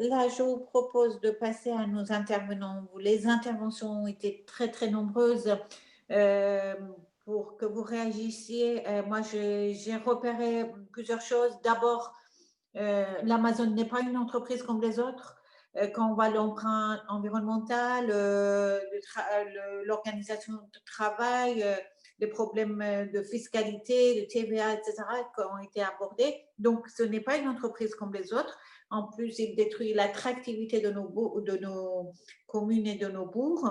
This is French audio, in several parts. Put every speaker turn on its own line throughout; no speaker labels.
Là, je vous propose de passer à nos intervenants. Les interventions ont été très, très nombreuses. Euh, pour que vous réagissiez, moi, j'ai repéré plusieurs choses. D'abord, l'Amazon n'est pas une entreprise comme les autres. Quand on voit l'empreinte environnementale, l'organisation de travail, les problèmes de fiscalité, de TVA, etc., qui ont été abordés. Donc, ce n'est pas une entreprise comme les autres. En plus, il détruit l'attractivité de nos communes et de nos bourgs.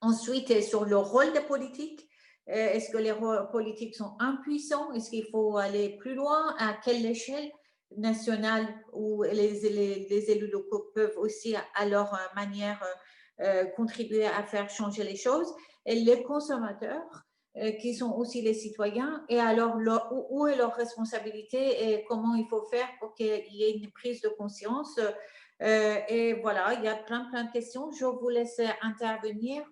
Ensuite, sur le rôle des politiques, est-ce que les politiques sont impuissants? Est-ce qu'il faut aller plus loin? À quelle échelle nationale où les élus locaux peuvent aussi, à leur manière, contribuer à faire changer les choses? Et les consommateurs, qui sont aussi les citoyens, et alors où est leur responsabilité et comment il faut faire pour qu'il y ait une prise de conscience? Et voilà, il y a plein de questions. Je vous laisse intervenir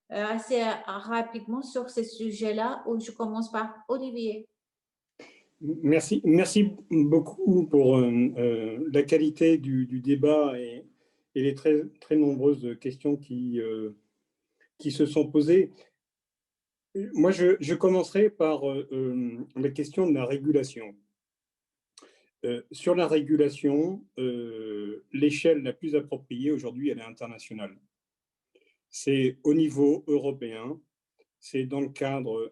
assez rapidement sur ces sujets-là. Je commence par Olivier.
Merci beaucoup pour la qualité du débat et les très nombreuses questions qui se sont posées. Moi, je commencerai par la question de la régulation. Sur la régulation, l'échelle la plus appropriée aujourd'hui, elle est internationale. C'est au niveau européen, c'est dans le cadre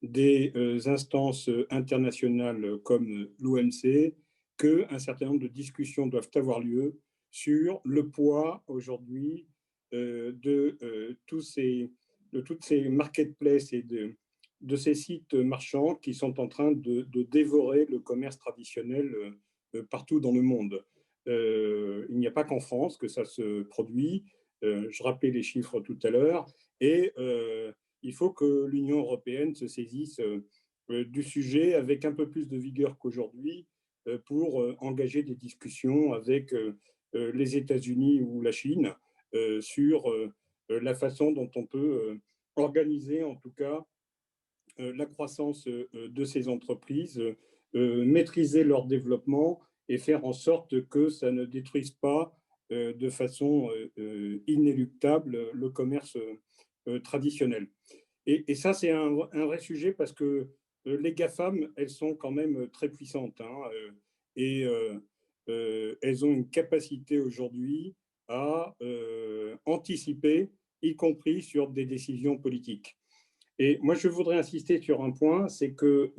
des instances internationales comme l'OMC qu'un certain nombre de discussions doivent avoir lieu sur le poids aujourd'hui de toutes ces marketplaces et de ces sites marchands qui sont en train de dévorer le commerce traditionnel partout dans le monde. Il n'y a pas qu'en France que ça se produit. Je rappelais les chiffres tout à l'heure. Et il faut que l'Union européenne se saisisse du sujet avec un peu plus de vigueur qu'aujourd'hui pour engager des discussions avec les États-Unis ou la Chine sur la façon dont on peut organiser en tout cas la croissance de ces entreprises, maîtriser leur développement et faire en sorte que ça ne détruise pas de façon inéluctable le commerce traditionnel. Et ça, c'est un vrai sujet parce que les GAFAM, elles sont quand même très puissantes et elles ont une capacité aujourd'hui à anticiper, y compris sur des décisions politiques. Et moi, je voudrais insister sur un point, c'est que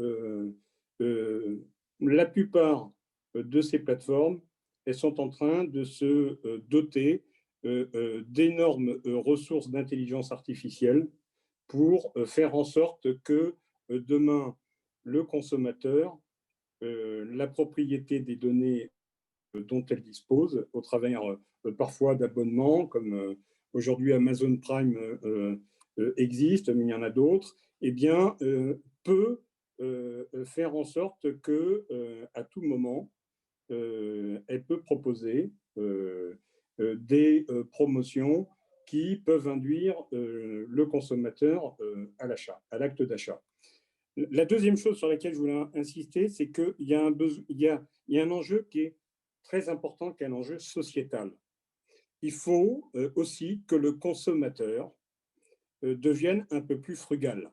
la plupart de ces plateformes, elles sont en train de se doter d'énormes ressources d'intelligence artificielle pour faire en sorte que demain, le consommateur, la propriété des données dont elle dispose, au travers parfois d'abonnements, comme aujourd'hui Amazon Prime existe, mais il y en a d'autres, eh bien, peut faire en sorte que, à tout moment, elle peut proposer des promotions qui peuvent induire le consommateur à l'achat, à l'acte d'achat. La deuxième chose sur laquelle je voulais insister, c'est qu'il y a un enjeu qui est très important, qui est un enjeu sociétal. Il faut aussi que le consommateur devienne un peu plus frugal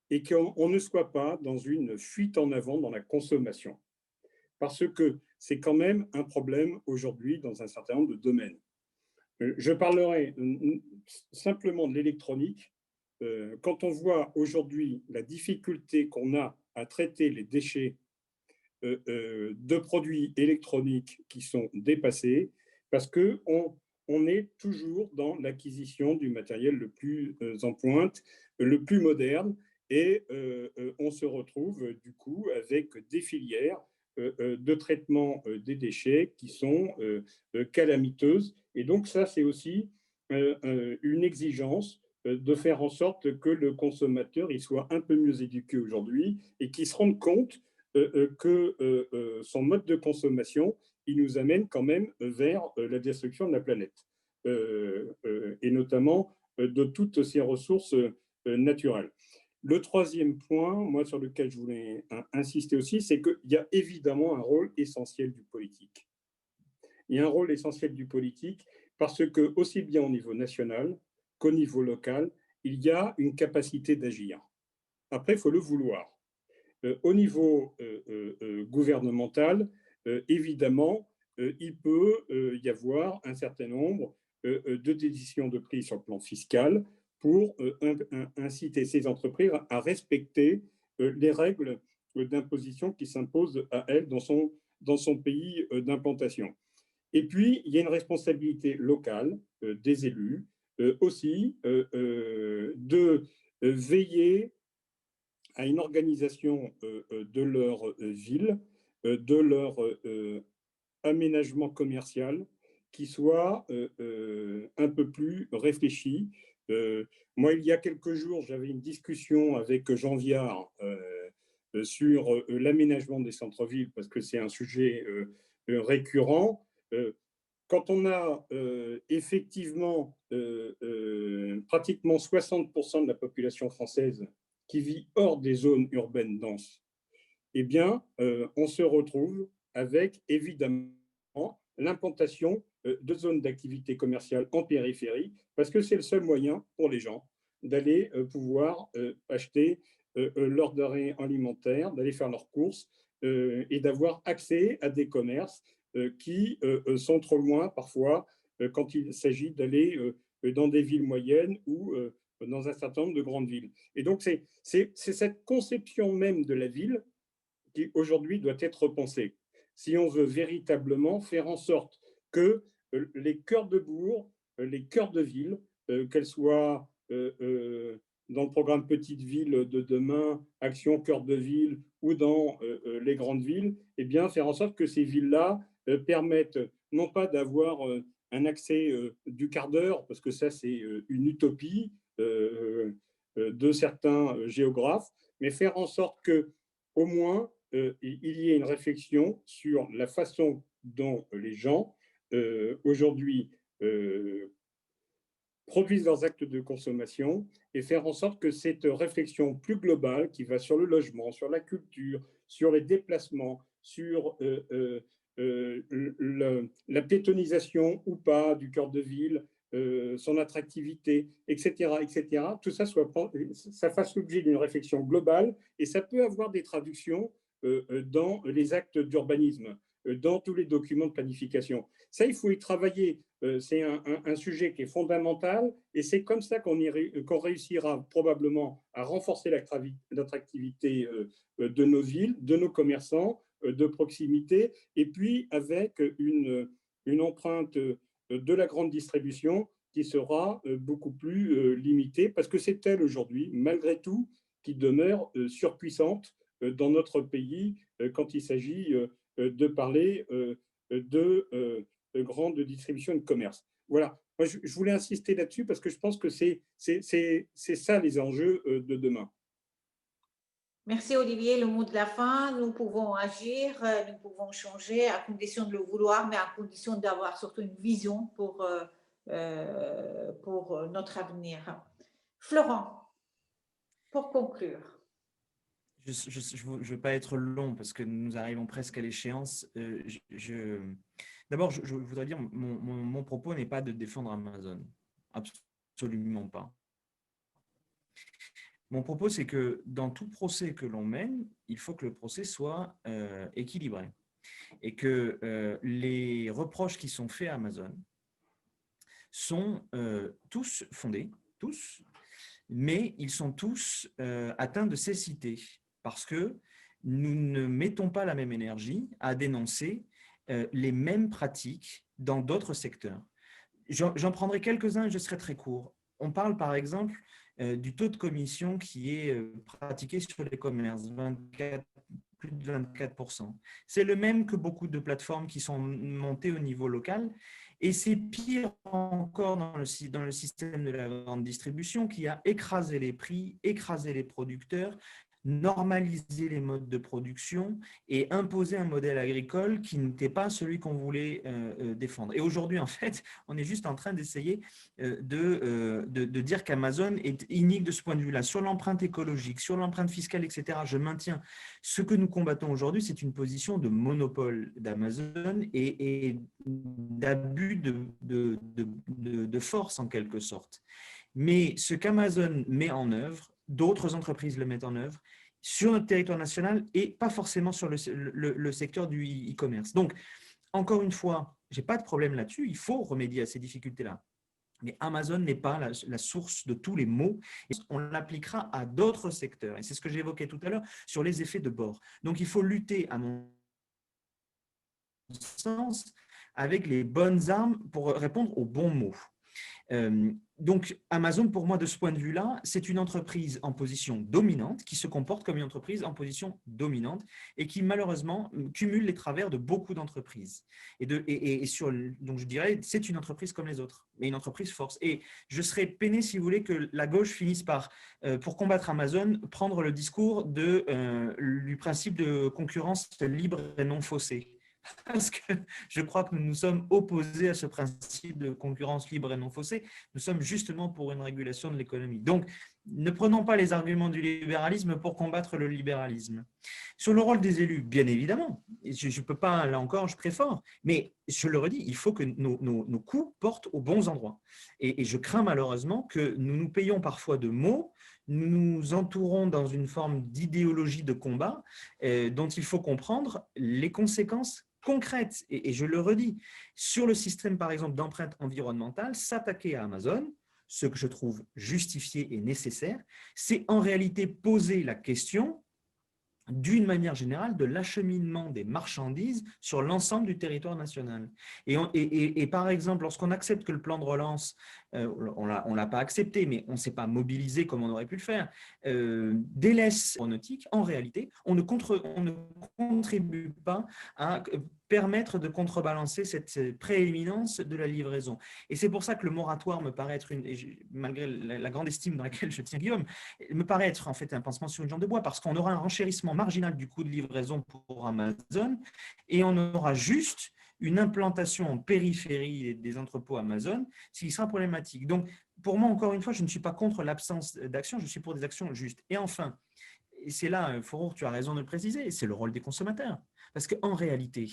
et qu'on ne soit pas dans une fuite en avant dans la consommation. Parce que c'est quand même un problème aujourd'hui dans un certain nombre de domaines. Je parlerai simplement de l'électronique. Quand on voit aujourd'hui la difficulté qu'on a à traiter les déchets de produits électroniques qui sont dépassés, parce qu'on est toujours dans l'acquisition du matériel le plus en pointe, le plus moderne, et on se retrouve du coup avec des filières de traitement des déchets qui sont calamiteuses. Et donc ça, c'est aussi une exigence de faire en sorte que le consommateur il soit un peu mieux éduqué aujourd'hui et qu'il se rende compte que son mode de consommation, il nous amène quand même vers la destruction de la planète, et notamment de toutes ces ressources naturelles. Le troisième point, moi, sur lequel je voulais insister aussi, c'est qu'il y a évidemment un rôle essentiel du politique. il y a un rôle essentiel du politique parce que, aussi bien au niveau national qu'au niveau local, il y a une capacité d'agir. Après, il faut le vouloir. Au niveau gouvernemental, évidemment, il peut y avoir un certain nombre de décisions de prise sur le plan fiscal pour inciter ces entreprises à respecter les règles d'imposition qui s'imposent à elles dans son pays d'implantation. Et puis, il y a une responsabilité locale des élus aussi de veiller à une organisation de leur ville, de leur aménagement commercial qui soit un peu plus réfléchi. Moi, il y a quelques jours, j'avais une discussion avec Jean Viard sur l'aménagement des centres-villes, parce que c'est un sujet récurrent. Quand on a effectivement pratiquement 60% de la population française qui vit hors des zones urbaines denses, eh bien, on se retrouve avec évidemment l'implantation de zones d'activité commerciale en périphérie, parce que c'est le seul moyen pour les gens d'aller pouvoir acheter leurs denrées alimentaires, d'aller faire leurs courses et d'avoir accès à des commerces qui sont trop loin parfois quand il s'agit d'aller dans des villes moyennes ou dans un certain nombre de grandes villes. Et donc, c'est cette conception même de la ville qui aujourd'hui doit être repensée. Si on veut véritablement faire en sorte que les cœurs de bourg, les cœurs de ville, qu'elles soient dans le programme Petite Ville de demain, Action Cœur de Ville ou dans les grandes villes, eh bien, faire en sorte que ces villes-là permettent non pas d'avoir un accès du quart d'heure, parce que ça, c'est une utopie de certains géographes, mais faire en sorte que, au moins, il y ait une réflexion sur la façon dont les gens, aujourd'hui, produisent leurs actes de consommation et faire en sorte que cette réflexion plus globale qui va sur le logement, sur la culture, sur les déplacements, sur la piétonisation ou pas du cœur de ville, son attractivité, etc., etc., tout ça, ça fasse l'objet d'une réflexion globale et ça peut avoir des traductions dans les actes d'urbanisme, dans tous les documents de planification. Ça, il faut y travailler. C'est un sujet qui est fondamental et c'est comme ça qu'on réussira probablement à renforcer l'attractivité de nos villes, de nos commerçants, de proximité, et puis avec une empreinte de la grande distribution qui sera beaucoup plus limitée, parce que c'est elle aujourd'hui, malgré tout, qui demeure surpuissante dans notre pays quand il s'agit de parler de grande distribution et de commerce. Voilà. Moi, je voulais insister là-dessus parce que je pense que c'est ça les enjeux de demain.
Merci Olivier. Le mot de la fin, nous pouvons agir, nous pouvons changer à condition de le vouloir, mais à condition d'avoir surtout une vision pour notre avenir. Florent, pour conclure.
Je ne veux pas être long parce que nous arrivons presque à l'échéance. D'abord, je voudrais dire, mon propos n'est pas de défendre Amazon. Absolument pas. Mon propos, c'est que dans tout procès que l'on mène, il faut que le procès soit équilibré et que les reproches qui sont faits à Amazon sont tous fondés, tous, mais ils sont tous atteints de cécité parce que nous ne mettons pas la même énergie à dénoncer les mêmes pratiques dans d'autres secteurs. J'en prendrai quelques-uns et je serai très court. On parle par exemple du taux de commission qui est pratiqué sur les commerces, plus de 24%. C'est le même que beaucoup de plateformes qui sont montées au niveau local. Et c'est pire encore dans le système de la grande distribution qui a écrasé les prix, écrasé les producteurs, normaliser les modes de production et imposer un modèle agricole qui n'était pas celui qu'on voulait défendre. Et aujourd'hui, en fait, on est juste en train d'essayer de dire qu'Amazon est inique de ce point de vue-là, sur l'empreinte écologique, sur l'empreinte fiscale, etc. Je maintiens. Ce que nous combattons aujourd'hui, c'est une position de monopole d'Amazon et d'abus de force, en quelque sorte. Mais ce qu'Amazon met en œuvre, d'autres entreprises le mettent en œuvre sur notre territoire national et pas forcément sur le secteur du e-commerce. Donc, encore une fois, je n'ai pas de problème là-dessus, il faut remédier à ces difficultés-là. Mais Amazon n'est pas la source de tous les maux. On l'appliquera à d'autres secteurs. Et c'est ce que j'évoquais tout à l'heure sur les effets de bord. Donc, il faut lutter, à mon sens, avec les bonnes armes pour répondre aux bons mots. Donc, Amazon, pour moi, de ce point de vue-là, c'est une entreprise en position dominante qui se comporte comme une entreprise en position dominante et qui, malheureusement, cumule les travers de beaucoup d'entreprises. Donc, je dirais, c'est une entreprise comme les autres, mais une entreprise force. Et je serais peiné, si vous voulez, que la gauche finisse par, pour combattre Amazon, prendre le discours du principe de concurrence libre et non faussée. Parce que je crois que nous nous sommes opposés à ce principe de concurrence libre et non faussée. Nous sommes justement pour une régulation de l'économie. Donc, ne prenons pas les arguments du libéralisme pour combattre le libéralisme. Sur le rôle des élus, bien évidemment, je ne peux pas, là encore, je préfère, mais je le redis, il faut que nos coûts portent aux bons endroits. Et je crains malheureusement que nous nous payons parfois de mots, nous nous entourons dans une forme d'idéologie de combat dont il faut comprendre les conséquences concrètes. Et je le redis, sur le système, par exemple, d'empreinte environnementale, s'attaquer à Amazon, ce que je trouve justifié et nécessaire, c'est en réalité poser la question d'une manière générale, de l'acheminement des marchandises sur l'ensemble du territoire national. Et par exemple, lorsqu'on accepte que le plan de relance, on ne l'a pas accepté, mais on ne s'est pas mobilisé comme on aurait pu le faire, délaisse l'aéronautique, en réalité, on ne contribue pas à permettre de contrebalancer cette prééminence de la livraison. Et c'est pour ça que le moratoire me paraît être, malgré la grande estime dans laquelle je tiens Guillaume, me paraît être en fait un pansement sur une jambe de bois, parce qu'on aura un renchérissement marginal du coût de livraison pour Amazon et on aura juste une implantation en périphérie des entrepôts Amazon, ce qui sera problématique. Donc, pour moi, encore une fois, je ne suis pas contre l'absence d'action, je suis pour des actions justes. Et enfin, et c'est là, Forour, tu as raison de le préciser, c'est le rôle des consommateurs. Parce qu'en réalité,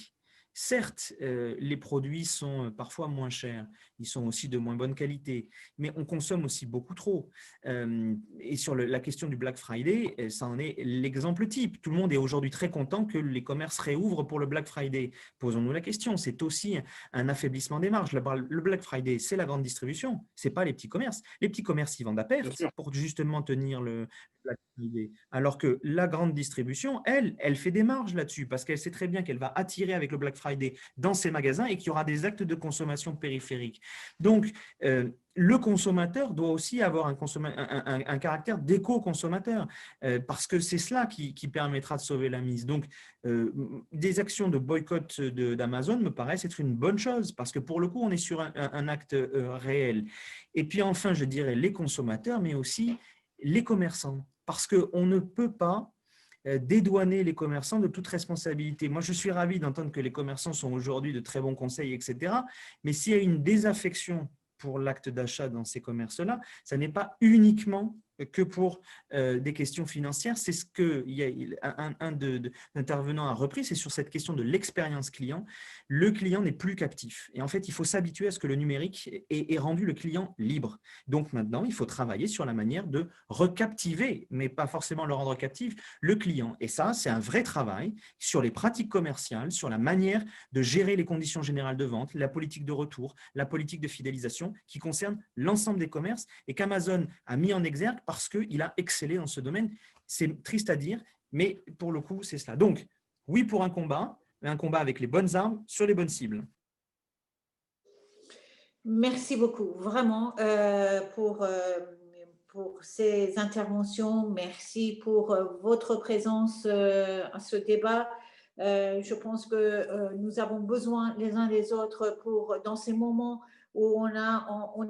certes, les produits sont parfois moins chers, ils sont aussi de moins bonne qualité, mais on consomme aussi beaucoup trop. Et sur la question du Black Friday, ça en est l'exemple type. Tout le monde est aujourd'hui très content que les commerces réouvrent pour le Black Friday. Posons-nous la question, c'est aussi un affaiblissement des marges. Le Black Friday, c'est la grande distribution, ce n'est pas les petits commerces. Les petits commerces, ils vendent à perte pour justement tenir le Black Friday. Alors que la grande distribution, elle fait des marges là-dessus parce qu'elle sait très bien qu'elle va attirer avec le Black Friday dans ses magasins et qu'il y aura des actes de consommation périphériques. Donc, le consommateur doit aussi avoir un caractère d'éco-consommateur parce que c'est cela qui permettra de sauver la mise. Donc, des actions de boycott d'Amazon me paraissent être une bonne chose parce que pour le coup, on est sur un acte réel. Et puis enfin, je dirais les consommateurs, mais aussi les commerçants, parce qu'on ne peut pas dédouaner les commerçants de toute responsabilité. Moi, je suis ravi d'entendre que les commerçants sont aujourd'hui de très bons conseils, etc. Mais s'il y a une désaffection pour l'acte d'achat dans ces commerces-là, ça n'est pas uniquement que pour des questions financières. C'est ce que un d'intervenants a repris, c'est sur cette question de l'expérience client. Le client n'est plus captif. Et en fait, il faut s'habituer à ce que le numérique ait rendu le client libre. Donc maintenant, il faut travailler sur la manière de recaptiver, mais pas forcément le rendre captif, le client. Et ça, c'est un vrai travail sur les pratiques commerciales, sur la manière de gérer les conditions générales de vente, la politique de retour, la politique de fidélisation qui concerne l'ensemble des commerces et qu'Amazon a mis en exergue parce qu'il a excellé dans ce domaine. C'est triste à dire, mais pour le coup, c'est cela. Donc, oui pour un combat avec les bonnes armes sur les bonnes cibles.
Merci beaucoup, vraiment, pour ces interventions. Merci pour votre présence à ce débat. Je pense que nous avons besoin les uns des autres dans ces moments où on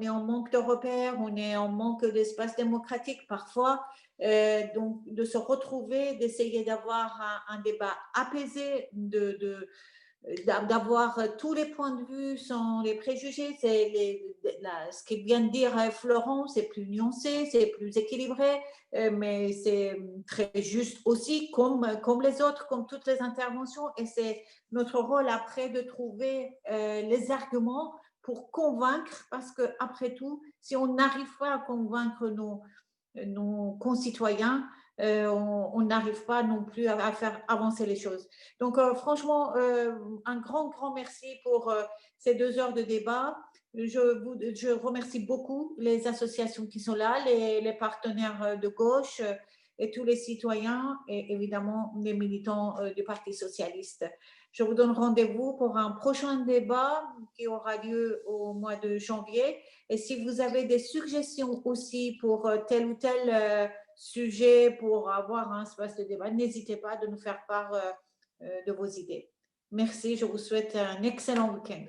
est en manque de repères, on est en manque d'espace démocratique parfois. Donc, de se retrouver, d'essayer d'avoir un débat apaisé, d'avoir tous les points de vue sans les préjugés. Ce qu'il vient de dire Florent, c'est plus nuancé, c'est plus équilibré, mais c'est très juste aussi, comme les autres, comme toutes les interventions. Et c'est notre rôle après de trouver les arguments pour convaincre, parce qu'après tout, si on n'arrive pas à convaincre nos concitoyens, on n'arrive pas non plus à faire avancer les choses. Donc, franchement, un grand merci pour ces 2 heures de débat. Je remercie beaucoup les associations qui sont là, les partenaires de gauche et tous les citoyens et évidemment les militants du Parti socialiste. Je vous donne rendez-vous pour un prochain débat qui aura lieu au mois de janvier. Et si vous avez des suggestions aussi pour tel ou tel sujet, pour avoir un espace de débat, n'hésitez pas de nous faire part de vos idées. Merci, je vous souhaite un excellent week-end.